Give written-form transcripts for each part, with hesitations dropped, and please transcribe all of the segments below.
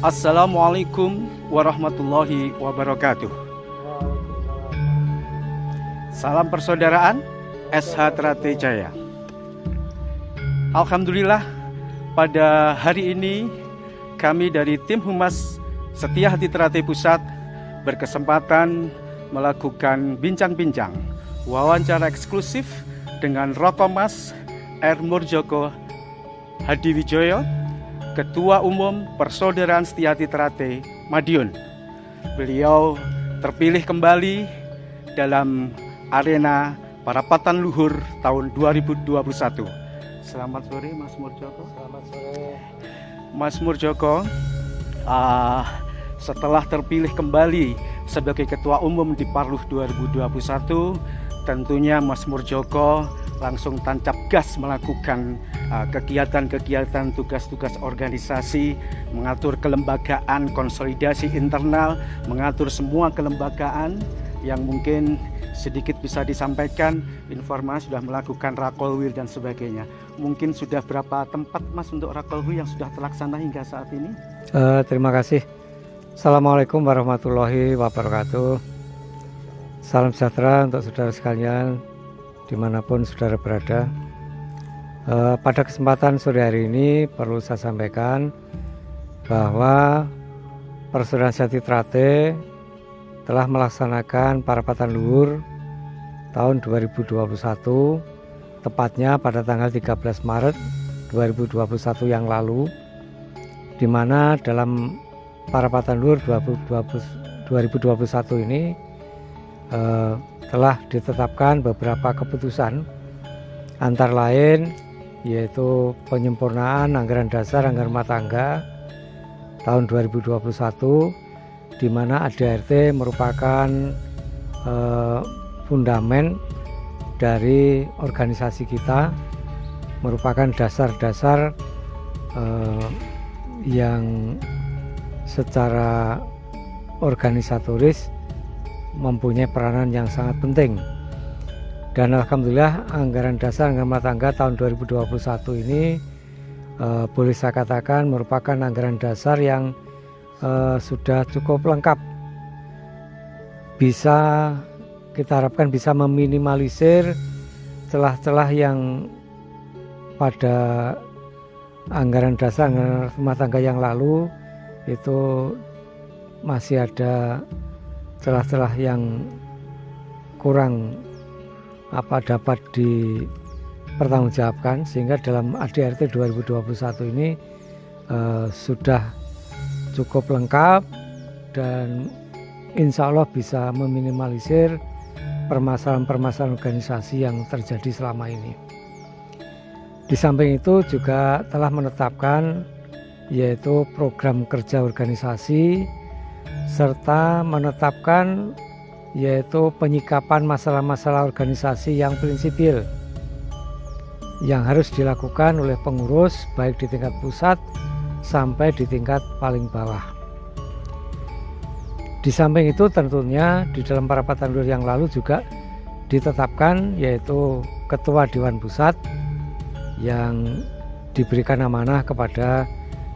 Assalamualaikum warahmatullahi wabarakatuh. Salam persaudaraan SH Trate Jaya. Alhamdulillah, pada hari ini kami dari tim Humas Setia Hati Trate Pusat berkesempatan melakukan bincang-bincang wawancara eksklusif dengan Rokomas R. Murjoko Hadiwijoyo, Ketua Umum Persaudaraan Setia Hati Trate Madiun. Beliau terpilih kembali dalam arena Parapatan Luhur tahun 2021. Selamat sore Mas Murjoko. Selamat sore Mas Murjoko, setelah terpilih kembali sebagai Ketua Umum di Parluh 2021, tentunya Mas Murjoko langsung tancap gas melakukan kegiatan-kegiatan, tugas-tugas organisasi, mengatur kelembagaan, konsolidasi internal, mengatur semua kelembagaan yang mungkin sedikit bisa disampaikan. Informasi sudah melakukan Rakolwir dan sebagainya. Mungkin sudah berapa tempat Mas untuk Rakolwir yang sudah terlaksana hingga saat ini? Terima kasih. Assalamualaikum warahmatullahi wabarakatuh. Salam sejahtera untuk saudara sekalian dimanapun saudara berada. Pada kesempatan sore hari ini perlu saya sampaikan bahwa Persaudaraan Setia Hati Trate telah melaksanakan Parapatan Luhur tahun 2021, tepatnya pada tanggal 13 Maret 2021 yang lalu, di mana dalam Parapatan Luhur 2021 ini telah ditetapkan beberapa keputusan, antara lain yaitu penyempurnaan anggaran dasar anggaran rumah tangga tahun 2021, di mana ADART merupakan fundamen dari organisasi kita, merupakan dasar-dasar yang secara organisatoris mempunyai peranan yang sangat penting. Dan alhamdulillah anggaran dasar anggaran rumah tangga tahun 2021 ini boleh saya katakan merupakan anggaran dasar yang sudah cukup lengkap. Bisa kita harapkan bisa meminimalisir celah-celah yang pada anggaran dasar anggaran rumah tangga yang lalu itu masih ada celah-celah yang kurang dapat dipertanggungjawabkan, sehingga dalam ADART 2021 ini sudah cukup lengkap dan insya Allah bisa meminimalisir permasalahan-permasalahan organisasi yang terjadi selama ini. Di samping itu juga telah menetapkan yaitu program kerja organisasi, serta menetapkan yaitu penyikapan masalah-masalah organisasi yang prinsipil yang harus dilakukan oleh pengurus baik di tingkat pusat sampai di tingkat paling bawah. Di samping itu tentunya di dalam Parapatan Luhur yang lalu juga ditetapkan yaitu Ketua Dewan Pusat yang diberikan amanah kepada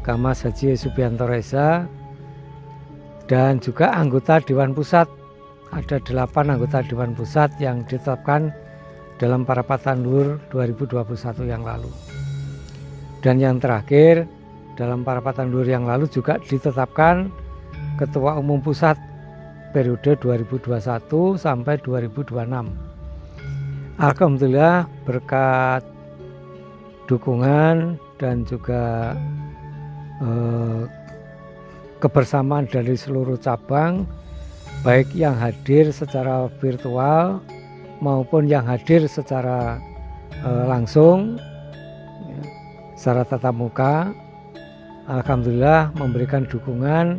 Kamas Haji Subianto Reza, dan juga anggota Dewan Pusat. Ada 8 anggota Dewan Pusat yang ditetapkan dalam Parapatan Luhur 2021 yang lalu. Dan yang terakhir, dalam Parapatan Luhur yang lalu juga ditetapkan Ketua Umum Pusat periode 2021 sampai 2026. Alhamdulillah berkat dukungan dan juga kebersamaan dari seluruh cabang, baik yang hadir secara virtual maupun yang hadir secara langsung, secara tatap muka, alhamdulillah memberikan dukungan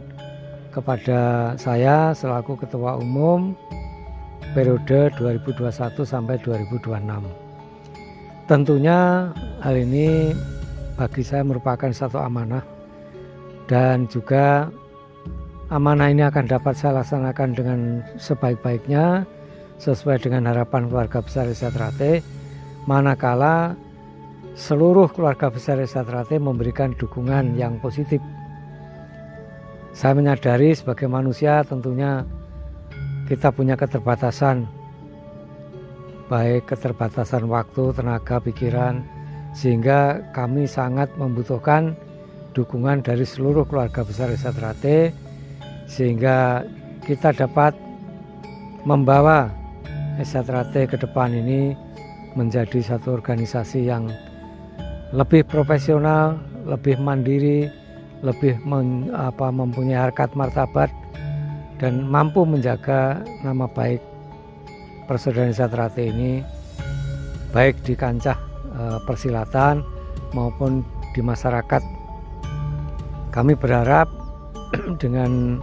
kepada saya selaku Ketua Umum periode 2021 sampai 2026. Tentunya hal ini bagi saya merupakan satu amanah, dan juga amanah ini akan dapat saya laksanakan dengan sebaik-baiknya sesuai dengan harapan keluarga besar Setia Hati Trate, manakala seluruh keluarga besar Setia Hati Trate memberikan dukungan yang positif Saya menyadari sebagai manusia tentunya kita punya keterbatasan, baik keterbatasan waktu, tenaga, pikiran, sehingga kami sangat membutuhkan dukungan dari seluruh keluarga besar Esa Trate, sehingga kita dapat membawa Esa Trate ke depan ini menjadi satu organisasi yang lebih profesional, lebih mandiri, lebih mempunyai harkat martabat, dan mampu menjaga nama baik Persaudaraan Esa Trate ini baik di kancah persilatan maupun di masyarakat. Kami berharap dengan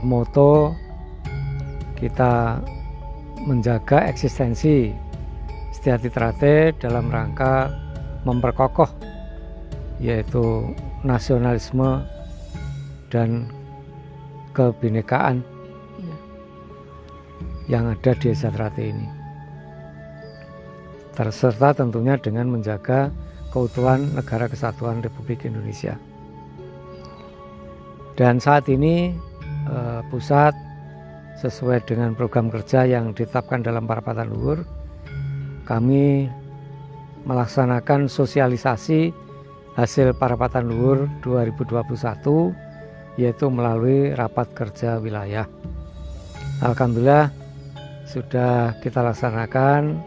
moto kita menjaga eksistensi Setiati Trate dalam rangka memperkokoh yaitu nasionalisme dan kebinekaan yang ada di Esa Trate ini, serta tentunya dengan menjaga keutuhan Negara Kesatuan Republik Indonesia. Dan saat ini pusat sesuai dengan program kerja yang ditetapkan dalam Parapatan Luhur, kami melaksanakan sosialisasi hasil Parapatan Luhur 2021 yaitu melalui rapat kerja wilayah. Alhamdulillah sudah kita laksanakan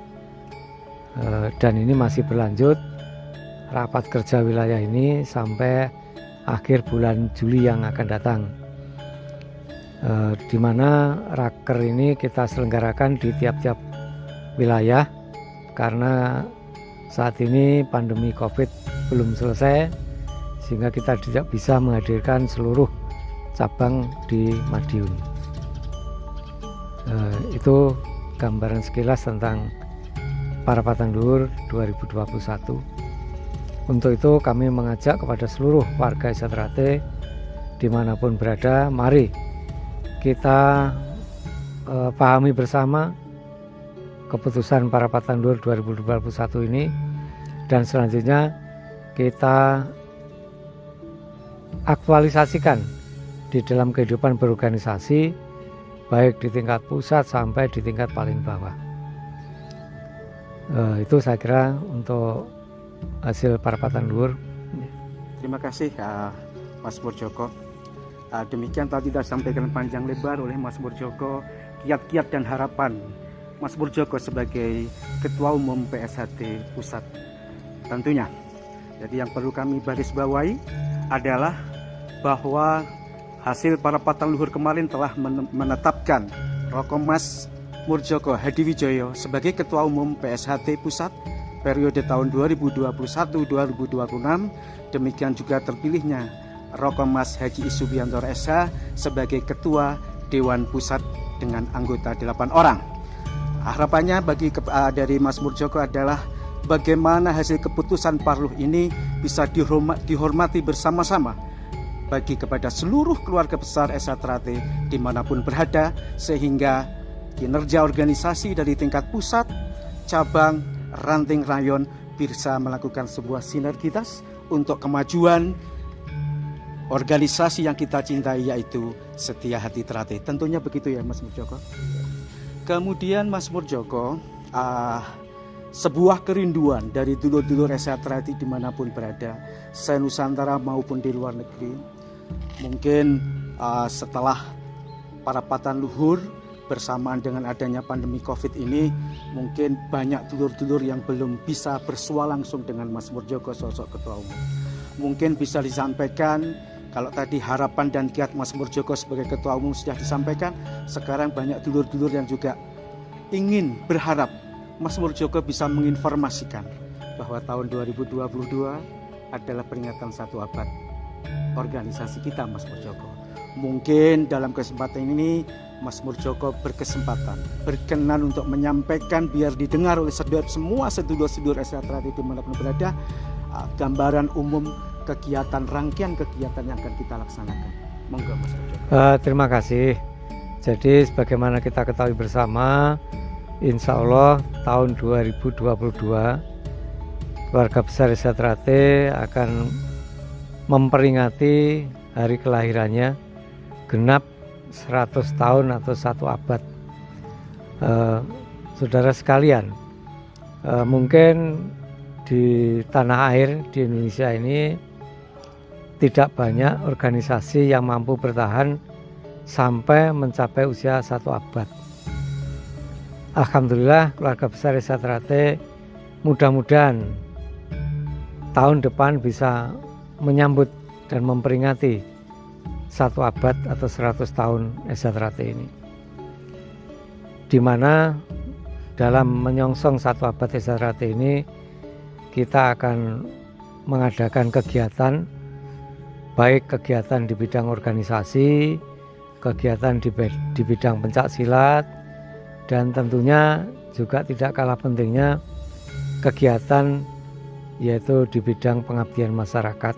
dan ini masih berlanjut rapat kerja wilayah ini sampai akhir bulan Juli yang akan datang, di mana raker ini kita selenggarakan di tiap-tiap wilayah karena saat ini pandemi COVID belum selesai sehingga kita tidak bisa menghadirkan seluruh cabang di Madiun. Itu gambaran sekilas tentang Parapatan Luhur 2021. Untuk itu kami mengajak kepada seluruh warga Esa Trate dimanapun berada, mari kita pahami bersama keputusan Parapatan Luhur 2021 ini, dan selanjutnya kita aktualisasikan di dalam kehidupan berorganisasi baik di tingkat pusat sampai di tingkat paling bawah. Itu saya kira untuk hasil Parapatan Luhur. Terima kasih Mas Murjoko. Demikian tadi disampaikan panjang lebar oleh Mas Murjoko kiat-kiat dan harapan Mas Murjoko sebagai Ketua Umum PSHT Pusat tentunya. Jadi yang perlu kami baris bawahi adalah bahwa hasil Parapatan Luhur kemarin telah menetapkan Rokomas Murjoko Hadiwijoyo sebagai Ketua Umum PSHT Pusat periode tahun 2021-2026. Demikian juga terpilihnya Rokomas Haji Isubiantoro SH sebagai Ketua Dewan Pusat dengan anggota 8 orang. Harapannya dari Mas Murjoko adalah bagaimana hasil keputusan Parluh ini bisa dihormati bersama-sama bagi kepada seluruh keluarga besar Esa Trate dimanapun berada, sehingga kinerja organisasi dari tingkat pusat, cabang, ranting rayon bisa melakukan sebuah sinergitas untuk kemajuan organisasi yang kita cintai, yaitu Setia Hati Trate. Tentunya begitu ya Mas Murjoko. Kemudian Mas Murjoko, sebuah kerinduan dari dulur-dulur Esa Trate dimanapun berada, se-Nusantara maupun di luar negeri. Mungkin setelah Parapatan Luhur bersamaan dengan adanya pandemi COVID ini, mungkin banyak dulur-dulur yang belum bisa bersua langsung dengan Mas Murjoko sosok Ketua Umum. Mungkin bisa disampaikan, kalau tadi harapan dan kiat Mas Murjoko sebagai Ketua Umum sudah disampaikan, sekarang banyak dulur-dulur yang juga ingin berharap Mas Murjoko bisa menginformasikan bahwa tahun 2022 adalah peringatan 1 abad organisasi kita Mas Murjoko. Mungkin dalam kesempatan ini Mas Murjoko berkenan untuk menyampaikan biar didengar oleh semua sedulur-sedulur Esa Trate dimanapun berada, gambaran umum kegiatan, rangkaian kegiatan yang akan kita laksanakan. Monggo Mas Murjoko. Terima kasih. Jadi sebagaimana kita ketahui bersama, insya Allah tahun 2022 keluarga besar Esa Trate akan memperingati hari kelahirannya genap 100 tahun atau 1 abad. Saudara sekalian, mungkin di tanah air di Indonesia ini tidak banyak organisasi yang mampu bertahan sampai mencapai usia 1 abad. Alhamdulillah keluarga besar Esa Trate mudah-mudahan tahun depan bisa menyambut dan memperingati 1 abad atau 100 tahun Esa Trate ini, di mana dalam menyongsong 1 abad Esa Trate ini kita akan mengadakan kegiatan, baik kegiatan di bidang organisasi, kegiatan di bidang pencak silat, dan tentunya juga tidak kalah pentingnya kegiatan yaitu di bidang pengabdian masyarakat.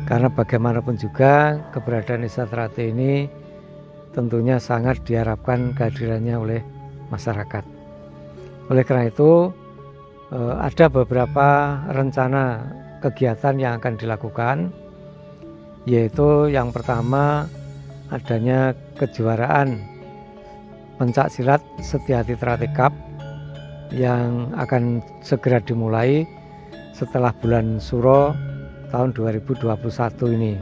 Karena bagaimanapun juga keberadaan Esa Trate ini tentunya sangat diharapkan kehadirannya oleh masyarakat. Oleh karena itu ada beberapa rencana kegiatan yang akan dilakukan, yaitu yang pertama adanya kejuaraan pencak silat Setiati Trate Cup yang akan segera dimulai setelah bulan Suro tahun 2021 ini.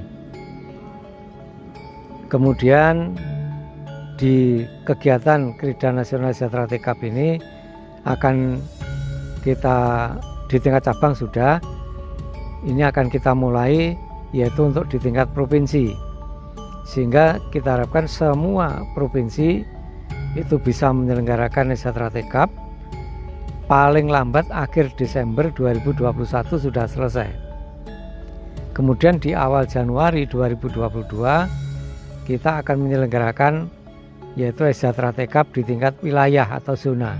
Kemudian di kegiatan Krida Nasional Esa Trate Cup ini akan kita di tingkat cabang sudah, ini akan kita mulai yaitu untuk di tingkat provinsi, sehingga kita harapkan semua provinsi itu bisa menyelenggarakan Esa Trate Cup paling lambat akhir Desember 2021 sudah selesai. Kemudian di awal Januari 2022 kita akan menyelenggarakan yaitu Esa Trate Cup di tingkat wilayah atau zona.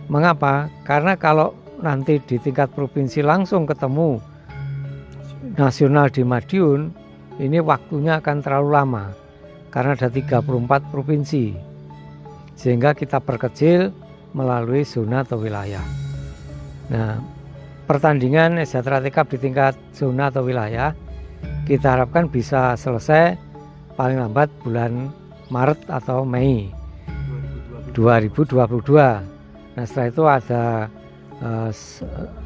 Mengapa? Karena kalau nanti di tingkat provinsi langsung ketemu nasional di Madiun, ini waktunya akan terlalu lama karena ada 34 provinsi, sehingga kita perkecil melalui zona atau wilayah. Nah, pertandingan Esa Trate Cup di tingkat zona atau wilayah kita harapkan bisa selesai paling lambat bulan Maret atau Mei 2022. Nah, setelah itu ada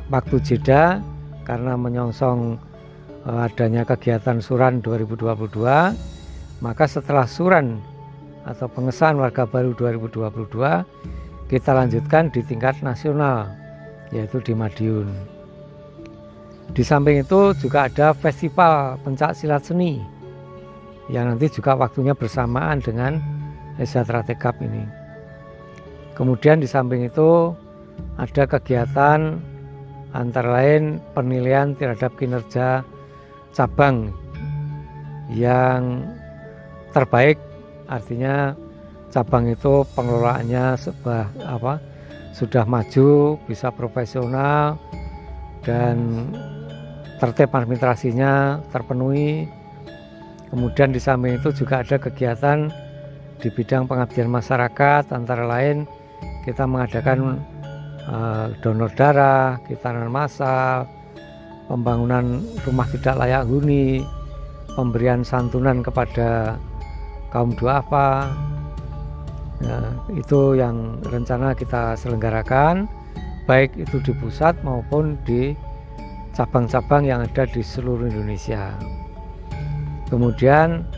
waktu jeda karena menyongsong adanya kegiatan Suran 2022. Maka setelah Suran atau pengesahan warga baru 2022 kita lanjutkan di tingkat nasional yaitu di Madiun. Di samping itu juga ada festival pencak silat seni yang nanti juga waktunya bersamaan dengan Esa Trate Cup ini. Kemudian di samping itu ada kegiatan antara lain penilaian terhadap kinerja cabang yang terbaik, artinya cabang itu pengelolaannya sudah maju, bisa profesional dan tertib administrasinya terpenuhi. Kemudian di samping itu juga ada kegiatan di bidang pengabdian masyarakat, antara lain kita mengadakan donor darah, khitanan massal, pembangunan rumah tidak layak huni, pemberian santunan kepada kaum duafa. Nah, itu yang rencana kita selenggarakan, baik itu di pusat maupun di cabang-cabang yang ada di seluruh Indonesia. Kemudian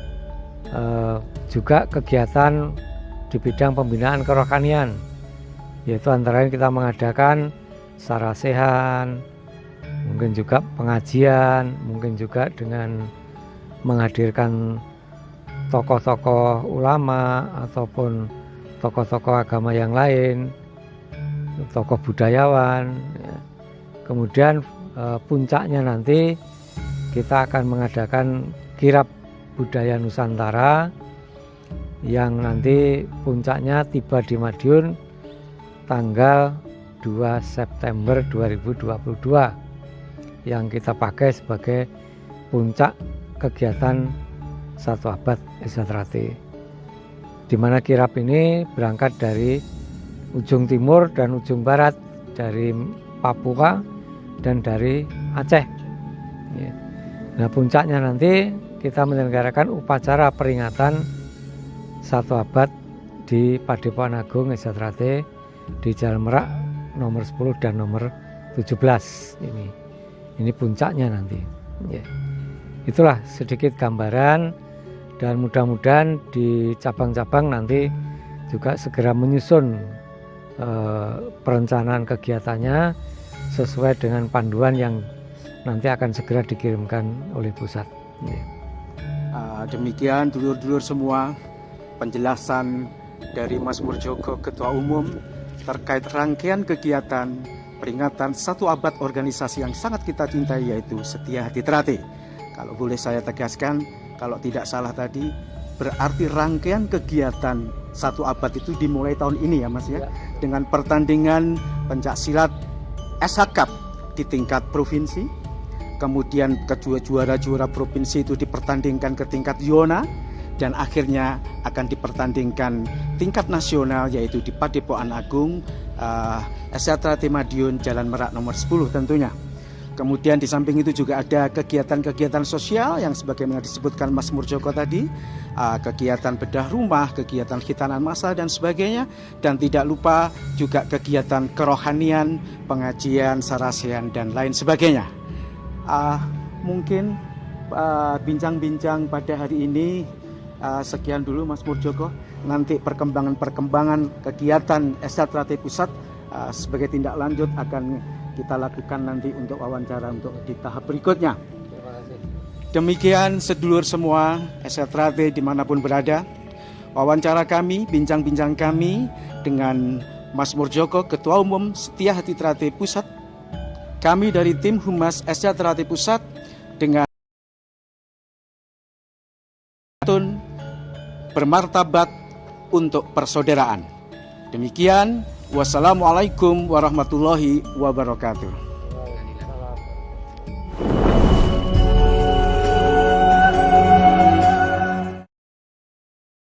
juga kegiatan di bidang pembinaan kerohanian, yaitu antara lain kita mengadakan sarasehan, mungkin juga pengajian, mungkin juga dengan menghadirkan tokoh-tokoh ulama ataupun tokoh-tokoh agama yang lain, tokoh budayawan. Kemudian puncaknya nanti kita akan mengadakan kirab budaya Nusantara yang nanti puncaknya tiba di Madiun tanggal 2 September 2022 yang kita pakai sebagai puncak kegiatan 1 abad Esa Trate, di mana kirab ini berangkat dari ujung timur dan ujung barat, dari Papua dan dari Aceh. Nah, puncaknya nanti kita menyelenggarakan upacara peringatan 1 abad di Padepokan Agung Esatrate di Jalan Merak nomor 10 dan nomor 17 ini. Ini puncaknya nanti. Ya. Itulah sedikit gambaran, dan mudah-mudahan di cabang-cabang nanti juga segera menyusun perencanaan kegiatannya sesuai dengan panduan yang nanti akan segera dikirimkan oleh pusat. Ya. Demikian dulur-dulur semua penjelasan dari Mas Murjoko Ketua Umum terkait rangkaian kegiatan peringatan 1 abad organisasi yang sangat kita cintai, yaitu Setia Hati Trate. Kalau boleh saya tegaskan, kalau tidak salah tadi, berarti rangkaian kegiatan 1 abad itu dimulai tahun ini ya Mas ya, dengan pertandingan pencaksilat SH Cup di tingkat provinsi, kemudian juara-juara provinsi itu dipertandingkan ke tingkat zona, dan akhirnya akan dipertandingkan tingkat nasional, yaitu di Padepokan Agung Esatrate Madiun Jalan Merak nomor 10 tentunya. Kemudian di samping itu juga ada kegiatan-kegiatan sosial yang sebagaimana disebutkan Mas Murjoko tadi, kegiatan bedah rumah, kegiatan khitanan massal dan sebagainya, dan tidak lupa juga kegiatan kerohanian, pengajian, sarasehan dan lain sebagainya. Mungkin bincang-bincang pada hari ini sekian dulu Mas Murjoko. Nanti perkembangan kegiatan Esatrate Pusat sebagai tindak lanjut akan kita lakukan nanti untuk wawancara untuk di tahap berikutnya. Terima kasih. Demikian sedulur semua Esatrate dimanapun berada, wawancara kami, bincang-bincang kami dengan Mas Murjoko Ketua Umum Setia Hati Trate Pusat. Kami dari tim Humas Esatrate Pusat dengan bermartabat untuk persaudaraan. Demikian, wassalamualaikum warahmatullahi wabarakatuh.